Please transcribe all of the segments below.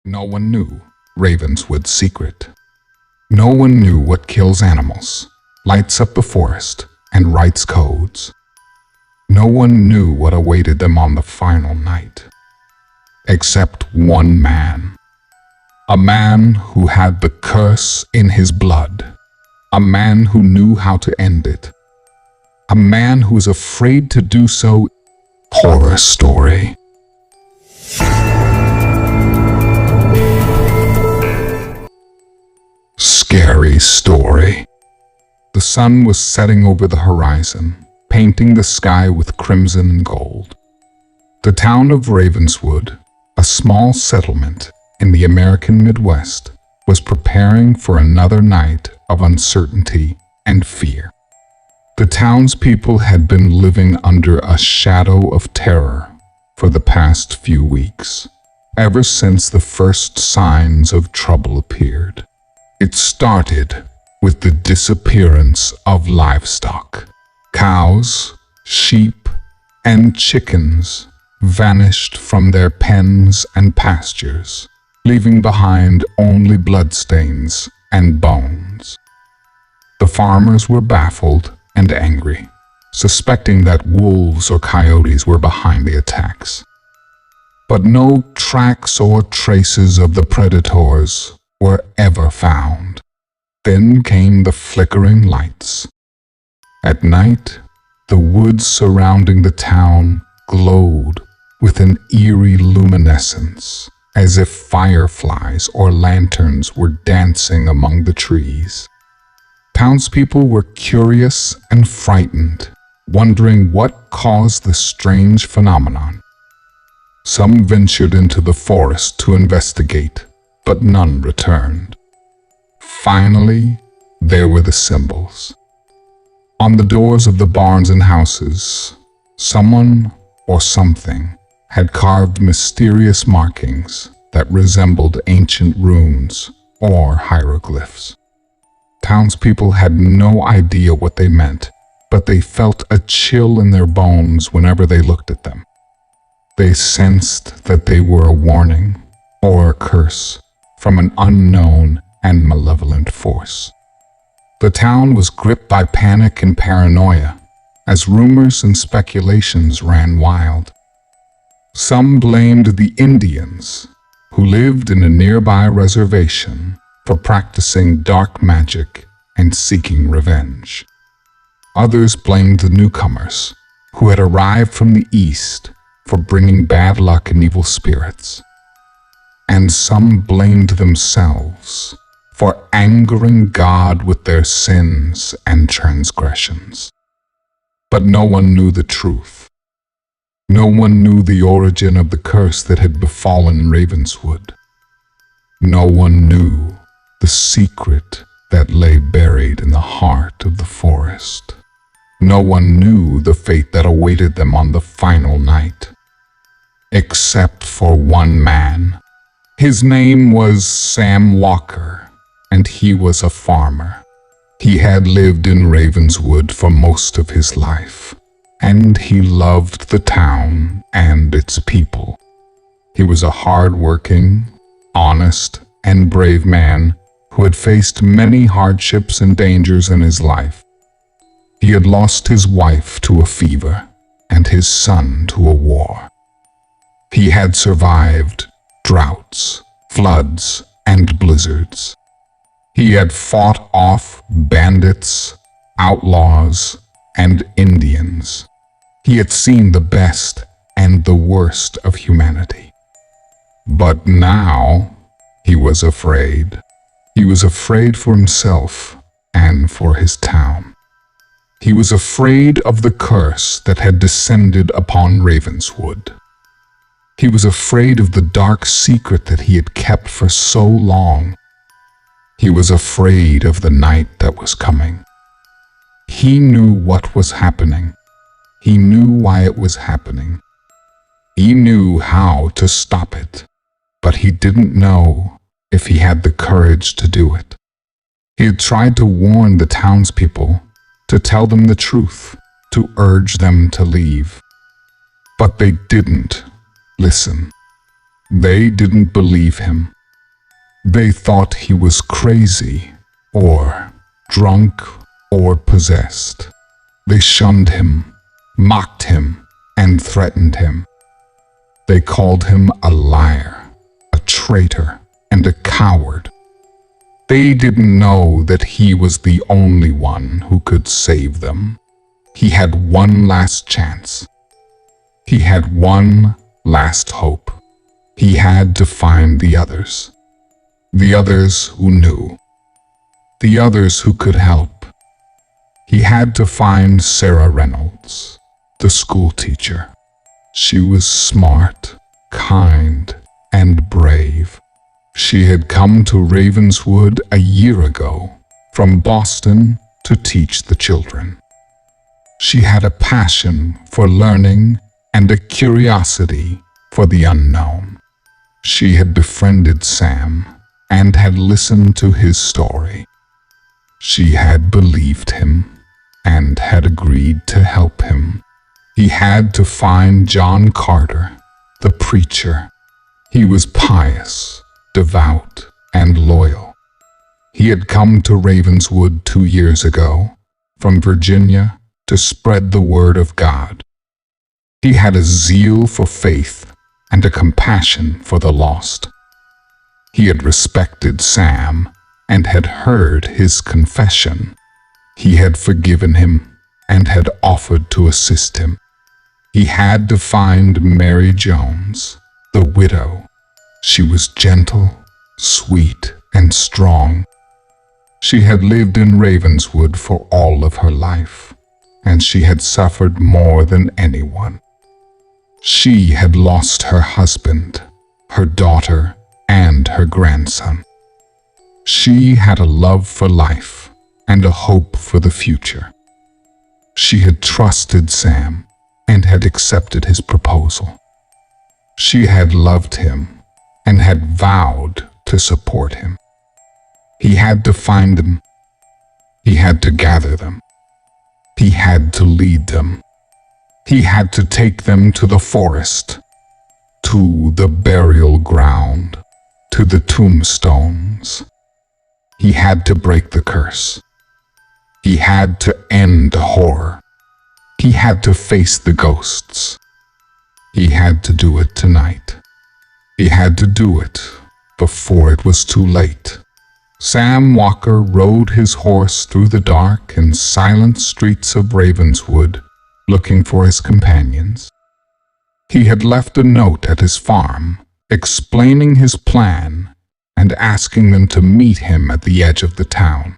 No one knew Ravenswood's secret. No one knew what kills animals, lights up the forest, and writes codes. No one knew what awaited them on the final night. Except one man. A man who had the curse in his blood. A man who knew how to end it. A man who was afraid to do so. Horror story. Scary story. The sun was setting over the horizon, painting the sky with crimson and gold. The town of Ravenswood, a small settlement in the American Midwest, was preparing for another night of uncertainty and fear. The townspeople had been living under a shadow of terror for the past few weeks, ever since the first signs of trouble appeared. It started with the disappearance of livestock. Cows, sheep, and chickens vanished from their pens and pastures, leaving behind only bloodstains and bones. The farmers were baffled and angry, suspecting that wolves or coyotes were behind the attacks. But no tracks or traces of the predators were ever found. Then came the flickering lights. At night, the woods surrounding the town glowed with an eerie luminescence, as if fireflies or lanterns were dancing among the trees. Townspeople were curious and frightened, wondering what caused the strange phenomenon. Some ventured into the forest to investigate, but none returned. Finally, there were the symbols. On the doors of the barns and houses, someone or something had carved mysterious markings that resembled ancient runes or hieroglyphs. Townspeople had no idea what they meant, but they felt a chill in their bones whenever they looked at them. They sensed that they were a warning or a curse from an unknown and malevolent force. The town was gripped by panic and paranoia as rumors and speculations ran wild. Some blamed the Indians, who lived in a nearby reservation, for practicing dark magic and seeking revenge. Others blamed the newcomers, who had arrived from the east, for bringing bad luck and evil spirits. And some blamed themselves for angering God with their sins and transgressions. But no one knew the truth. No one knew the origin of the curse that had befallen Ravenswood. No one knew the secret that lay buried in the heart of the forest. No one knew the fate that awaited them on the final night, except for one man. His name was Sam Walker, and he was a farmer. He had lived in Ravenswood for most of his life, and he loved the town and its people. He was a hard-working, honest, and brave man who had faced many hardships and dangers in his life. He had lost his wife to a fever and his son to a war. He had survived droughts, floods, and blizzards. He had fought off bandits, outlaws, and Indians. He had seen the best and the worst of humanity. But now he was afraid. He was afraid for himself and for his town. He was afraid of the curse that had descended upon Ravenswood. He was afraid of the dark secret that he had kept for so long. He was afraid of the night that was coming. He knew what was happening. He knew why it was happening. He knew how to stop it, but he didn't know if he had the courage to do it. He had tried to warn the townspeople, to tell them the truth, to urge them to leave. But they didn't listen. They didn't believe him. They thought he was crazy, or drunk, or possessed. They shunned him, mocked him, and threatened him. They called him a liar, a traitor, and a coward. They didn't know that he was the only one who could save them. He had one last chance. He had one last hope. He had to find the others who knew, the others who could help. He had to find Sarah Reynolds, the school teacher. She was smart, kind, and brave. She had come to Ravenswood a year ago from Boston to teach the children. She had a passion for learning and a curiosity for the unknown. She had befriended Sam and had listened to his story. She had believed him and had agreed to help him. He had to find John Carter, the preacher. He was pious, devout, and loyal. He had come to Ravenswood 2 years ago from Virginia to spread the word of God. He had a zeal for faith and a compassion for the lost. He had respected Sam and had heard his confession. He had forgiven him and had offered to assist him. He had to find Mary Jones, the widow. She was gentle, sweet, and strong. She had lived in Ravenswood for all of her life, and she had suffered more than anyone. She had lost her husband, her daughter, and her grandson. She had a love for life and a hope for the future. She had trusted Sam and had accepted his proposal. She had loved him and had vowed to support him. He had to find them. He had to gather them. He had to lead them. He had to take them to the forest, to the burial ground, to the tombstones. He had to break the curse. He had to end the horror. He had to face the ghosts. He had to do it tonight. He had to do it before it was too late. Sam Walker rode his horse through the dark and silent streets of Ravenswood, looking for his companions. He had left a note at his farm, explaining his plan and asking them to meet him at the edge of the town.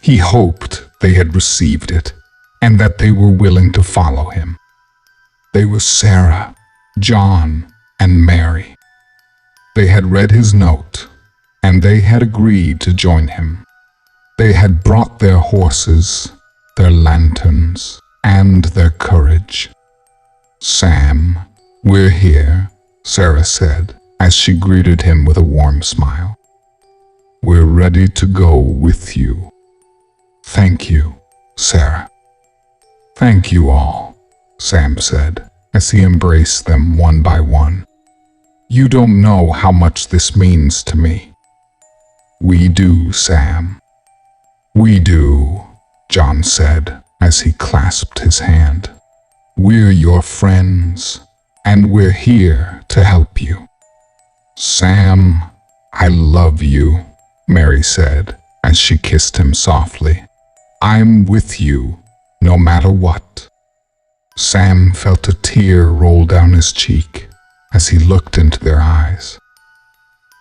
He hoped they had received it and that they were willing to follow him. They were Sarah, John, and Mary. They had read his note, and they had agreed to join him. They had brought their horses, their lanterns, and their courage. "Sam, we're here," Sarah said, as she greeted him with a warm smile. "We're ready to go with you." "Thank you, Sarah." "Thank you all," Sam said, as he embraced them one by one. "You don't know how much this means to me." "We do, Sam. We do," John said, as he clasped his hand. "We're your friends, and we're here to help you." "Sam, I love you," Mary said, as she kissed him softly. "I'm with you, no matter what." Sam felt a tear roll down his cheek as he looked into their eyes.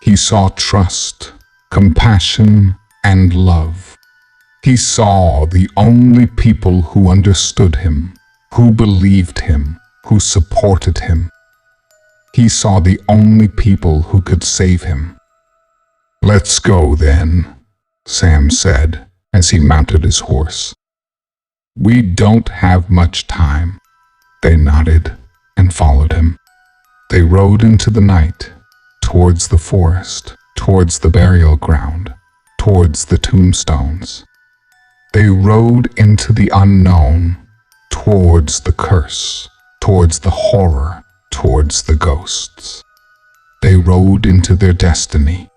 He saw trust, compassion, and love. He saw the only people who understood him, who believed him, who supported him. He saw the only people who could save him. "Let's go then," Sam said as he mounted his horse. "We don't have much time." They nodded and followed him. They rode into the night, towards the forest, towards the burial ground, towards the tombstones. They rode into the unknown, towards the curse, towards the horror, towards the ghosts. They rode into their destiny.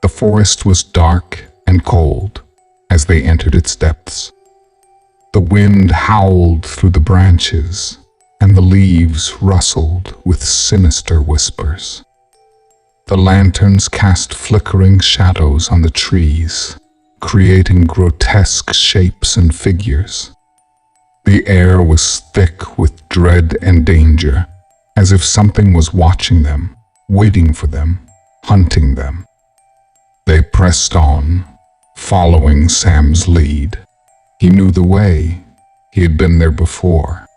The forest was dark and cold as they entered its depths. The wind howled through the branches, and the leaves rustled with sinister whispers. The lanterns cast flickering shadows on the trees, creating grotesque shapes and figures. The air was thick with dread and danger, as if something was watching them, waiting for them, hunting them. They pressed on, following Sam's lead. He knew the way. He had been there before.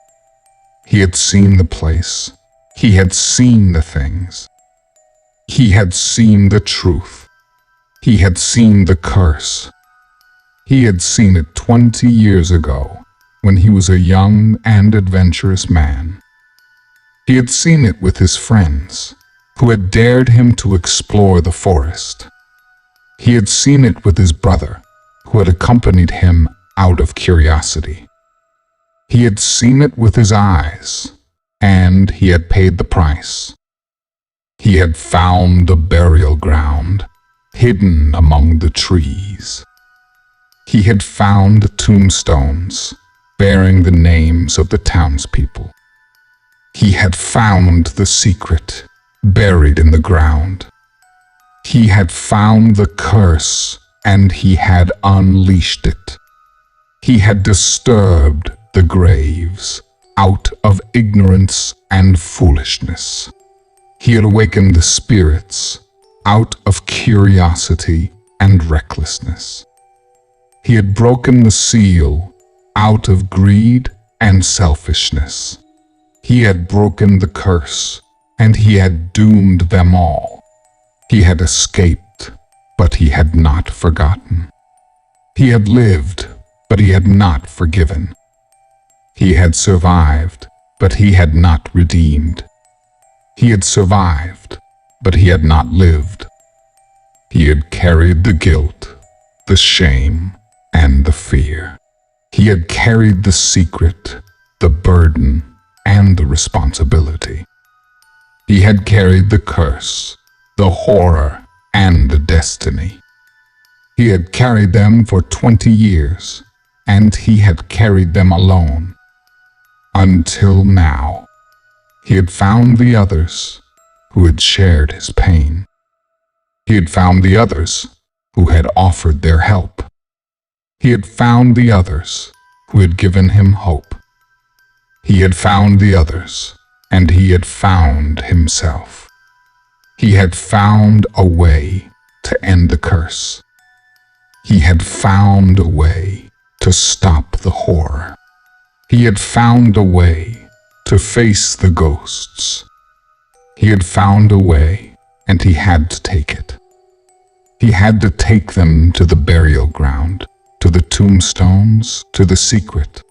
He had seen the place. He had seen the things. He had seen the truth. He had seen the curse. He had seen it 20 years ago, when he was a young and adventurous man. He had seen it with his friends, who had dared him to explore the forest. He had seen it with his brother, who had accompanied him out of curiosity. He had seen it with his eyes, and he had paid the price. He had found a burial ground, hidden among the trees. He had found tombstones bearing the names of the townspeople. He had found the secret buried in the ground. He had found the curse, and he had unleashed it. He had disturbed the graves out of ignorance and foolishness. He had awakened the spirits out of curiosity and recklessness. He had broken the seal out of greed and selfishness. He had broken the curse, and he had doomed them all. He had escaped, but he had not forgotten. He had lived, but he had not forgiven. He had survived, but he had not redeemed. He had survived, but he had not lived. He had carried the guilt, the shame, and the fear. He had carried the secret, the burden, and the responsibility. He had carried the curse, the horror, and the destiny. He had carried them for 20 years, and he had carried them alone. Until now, he had found the others who had shared his pain. He had found the others who had offered their help. He had found the others who had given him hope. He had found the others, and he had found himself. He had found a way to end the curse. He had found a way to stop the horror. He had found a way to face the ghosts. He had found a way, and he had to take it. He had to take them to the burial ground, to the tombstones, to the secret.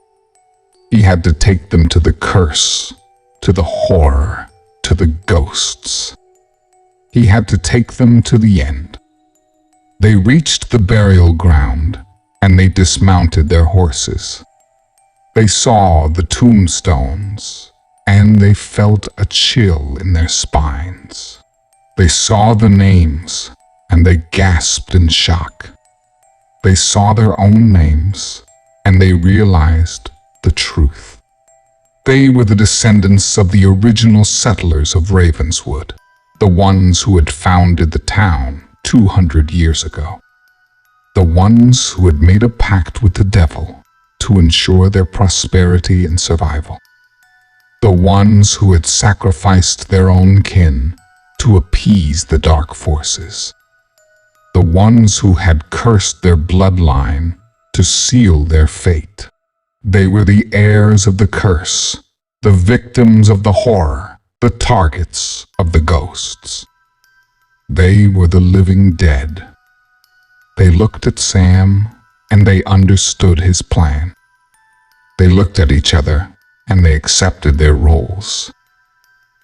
He had to take them to the curse, to the horror, to the ghosts. He had to take them to the end. They reached the burial ground, and they dismounted their horses. They saw the tombstones, and they felt a chill in their spines. They saw the names, and they gasped in shock. They saw their own names, and they realized the truth. They were the descendants of the original settlers of Ravenswood, the ones who had founded the town 200 years ago. The ones who had made a pact with the devil to ensure their prosperity and survival. The ones who had sacrificed their own kin to appease the dark forces. The ones who had cursed their bloodline to seal their fate. They were the heirs of the curse, the victims of the horror, the targets of the ghosts. They were the living dead. They looked at Sam, and they understood his plan. They looked at each other, and they accepted their roles.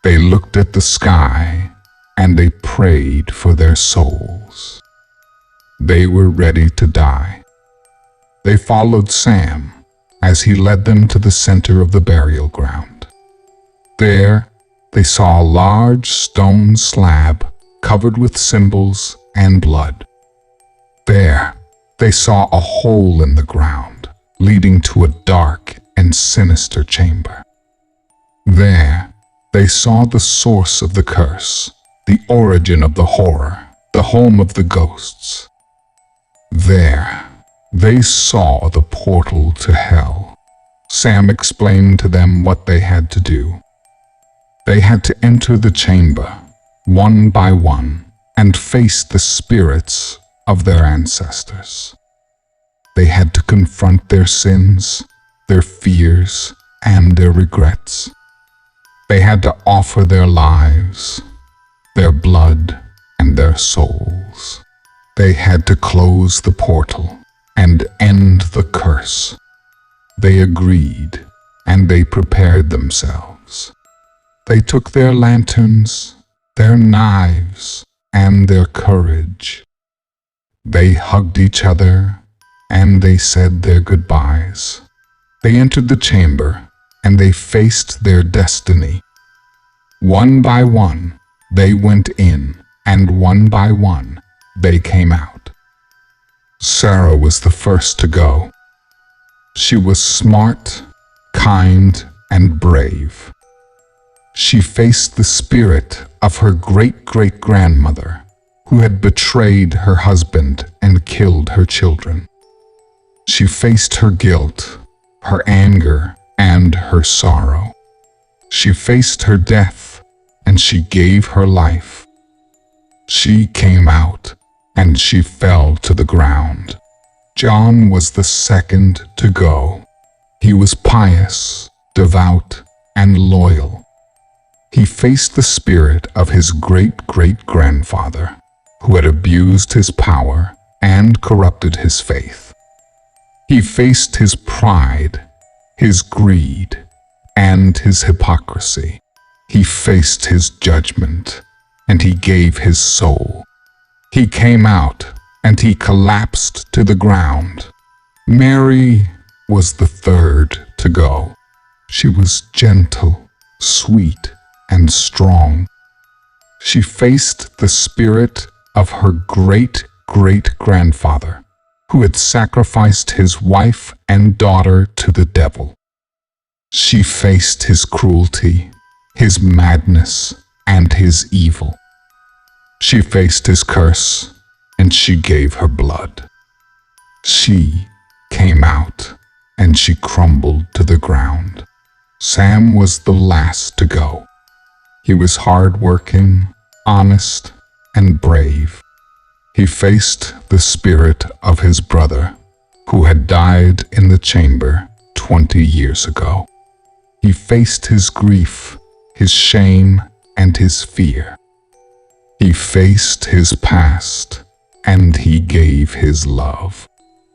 They looked at the sky, and they prayed for their souls. They were ready to die. They followed Sam as he led them to the center of the burial ground. There, they saw a large stone slab covered with symbols and blood. There, they saw a hole in the ground, leading to a dark and sinister chamber. There, they saw the source of the curse, the origin of the horror, the home of the ghosts. There, they saw the portal to hell. Sam explained to them what they had to do. They had to enter the chamber, one by one, and face the spirits of their ancestors. They had to confront their sins, their fears, and their regrets. They had to offer their lives, their blood, and their souls. They had to close the portal and end the curse. They agreed, and they prepared themselves. They took their lanterns, their knives, and their courage. They hugged each other, and they said their goodbyes. They entered the chamber, and they faced their destiny. One by one, they went in, and one by one, they came out. Sarah was the first to go. She was smart, kind, and brave. She faced the spirit of her great-great-grandmother, who had betrayed her husband and killed her children. She faced her guilt, her anger, and her sorrow. She faced her death, and she gave her life. She came out, and she fell to the ground. John was the second to go. He was pious, devout, and loyal. He faced the spirit of his great-great-grandfather, who had abused his power and corrupted his faith. He faced his pride, his greed, and his hypocrisy. He faced his judgment, and he gave his soul. He came out, and he collapsed to the ground. Mary was the third to go. She was gentle, sweet, and strong. She faced the spirit of her great-great-grandfather, who had sacrificed his wife and daughter to the devil. She faced his cruelty, his madness, and his evil. She faced his curse, and she gave her blood. She came out, and she crumbled to the ground. Sam was the last to go. He was hard-working, honest, and brave. He faced the spirit of his brother, who had died in the chamber 20 years ago. He faced his grief, his shame, and his fear. He faced his past, and he gave his love.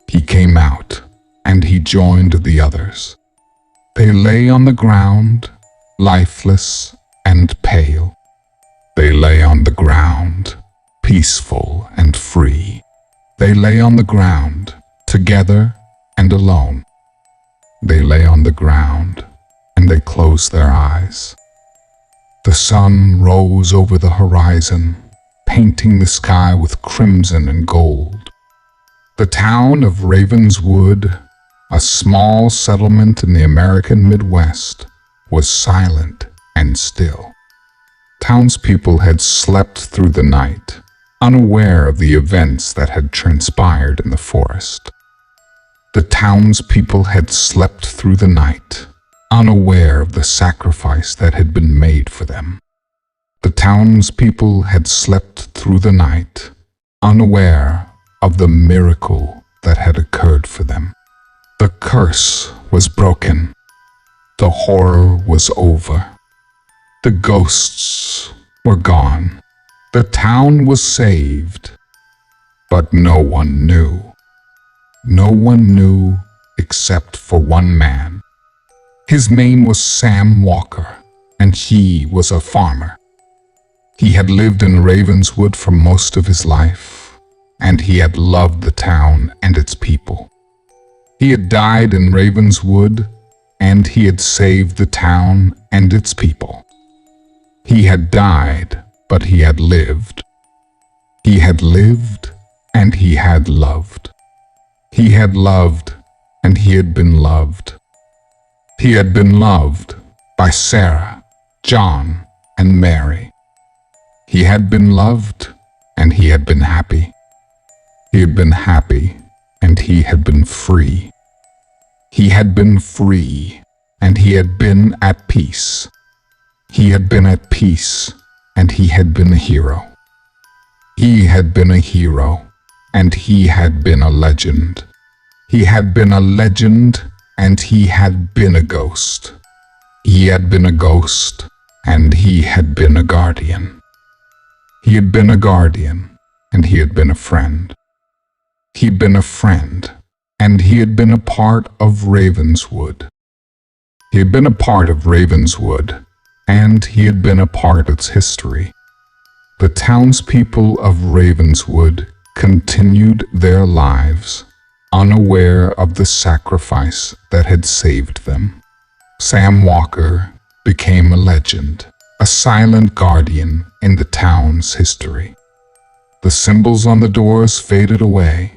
He came out, and he joined the others. They lay on the ground, lifeless and pale. They lay on the ground, peaceful and free. They lay on the ground, together and alone. They lay on the ground, and they closed their eyes. The sun rose over the horizon, painting the sky with crimson and gold. The town of Ravenswood, a small settlement in the American Midwest, was silent and still. Townspeople had slept through the night, unaware of the events that had transpired in the forest. The townspeople had slept through the night, unaware of the sacrifice that had been made for them. The townspeople had slept through the night, unaware of the miracle that had occurred for them. The curse was broken. The horror was over. The ghosts were gone. The town was saved. But no one knew. No one knew except for one man. His name was Sam Walker, and he was a farmer. He had lived in Ravenswood for most of his life, and he had loved the town and its people. He had died in Ravenswood, and he had saved the town and its people. He had died, but he had lived. He had lived and he had loved. He had loved and he had been loved. He had been loved by Sarah, John, and Mary. He had been loved and he had been happy. He had been happy and he had been free. He had been free and he had been at peace. He had been at peace and he had been a hero. He had been a hero and he had been a legend. He had been a legend and he had been a ghost. He had been a ghost and he had been a guardian. He had been a guardian and he had been a friend. He'd been a friend and he had been a part of Ravenswood. He had been a part of Ravenswood and he had been a part of its history. The townspeople of Ravenswood continued their lives, unaware of the sacrifice that had saved them. Sam Walker became a legend, a silent guardian in the town's history. The symbols on the doors faded away,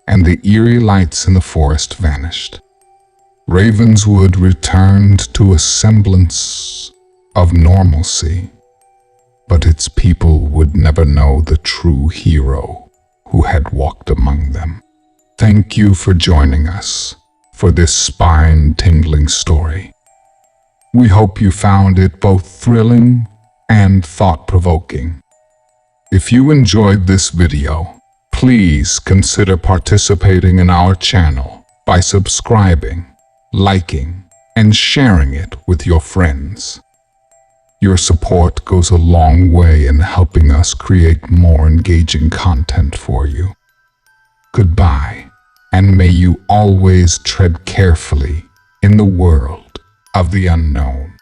and the eerie lights in the forest vanished. Ravenswood returned to a semblance of normalcy, but its people would never know the true hero who had walked among them. Thank you for joining us for this spine-tingling story. We hope you found it both thrilling and thought-provoking. If you enjoyed this video, please consider participating in our channel by subscribing, liking, and sharing it with your friends. Your support goes a long way in helping us create more engaging content for you. Goodbye, and may you always tread carefully in the world of the unknown.